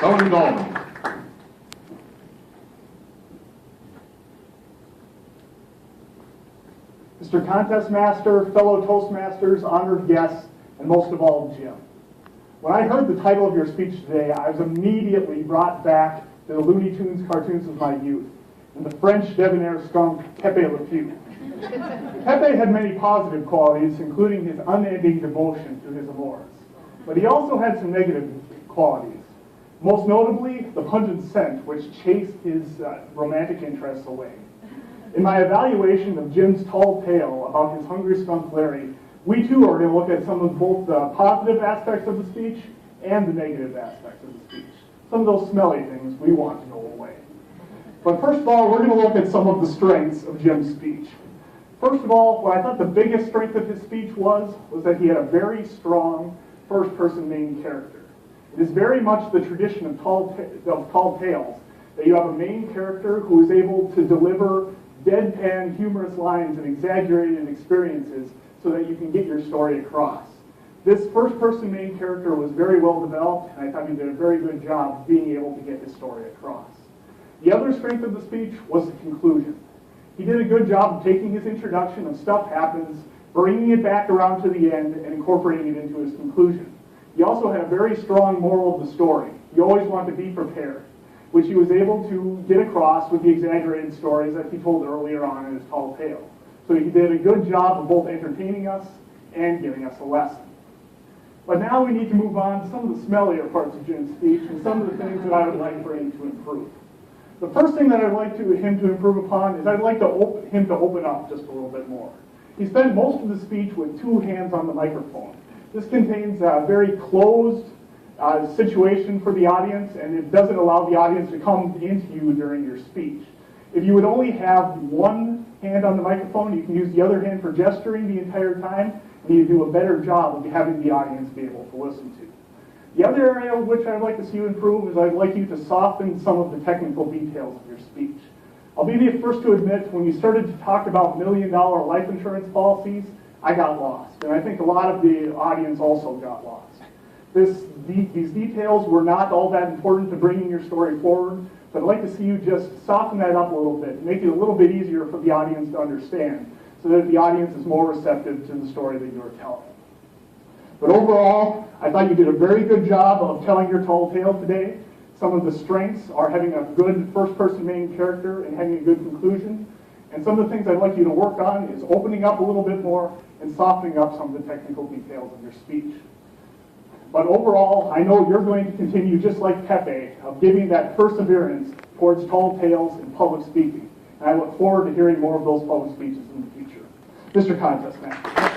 Tony Dahlman. Mr. Contest Master, fellow Toastmasters, honored guests, and most of all, Jim. When I heard the title of your speech today, I was immediately brought back to the Looney Tunes cartoons of my youth and the French debonair skunk Pepe Le Pew. Pepe had many positive qualities, including his unending devotion to his amours. But he also had some negative qualities. Most notably, the pungent scent, which chased his romantic interests away. In my evaluation of Jim's tall tale about his hungry skunk Larry, we too are going to look at some of both the positive aspects of the speech and the negative aspects of the speech. Some of those smelly things we want to go away. But first of all, we're going to look at some of the strengths of Jim's speech. First of all, what I thought the biggest strength of his speech was that he had a very strong first-person main character. It is very much the tradition of tall tales that you have a main character who is able to deliver deadpan, humorous lines and exaggerated experiences so that you can get your story across. This first-person main character was very well developed, and I thought he did a very good job of being able to get his story across. The other strength of the speech was the conclusion. He did a good job of taking his introduction of stuff happens, bringing it back around to the end, and incorporating it into his conclusion. He also had a very strong moral of the story. You always want to be prepared, which he was able to get across with the exaggerated stories that he told earlier on in his tall tale. So he did a good job of both entertaining us and giving us a lesson. But now we need to move on to some of the smellier parts of Jim's speech and some of the things that I would like for him to improve. The first thing that I'd like him to improve upon is I'd like him to open up just a little bit more. He spent most of the speech with two hands on the microphone. This contains a very closed situation for the audience, and it doesn't allow the audience to come into you during your speech. If you would only have one hand on the microphone, you can use the other hand for gesturing the entire time, and you do a better job of having the audience be able to listen to. The other area which I'd like to see you improve is I'd like you to soften some of the technical details of your speech. I'll be the first to admit, when you started to talk about million-dollar life insurance policies, I got lost, and I think a lot of the audience also got lost. These details were not all that important to bringing your story forward, but I'd like to see you just soften that up a little bit, make it a little bit easier for the audience to understand, so that the audience is more receptive to the story that you're telling. But overall, I thought you did a very good job of telling your tall tale today. Some of the strengths are having a good first-person main character and having a good conclusion. And some of the things I'd like you to work on is opening up a little bit more and softening up some of the technical details of your speech. But overall, I know you're going to continue just like Pepe of giving that perseverance towards tall tales and public speaking. And I look forward to hearing more of those public speeches in the future. Mr. Contest Master.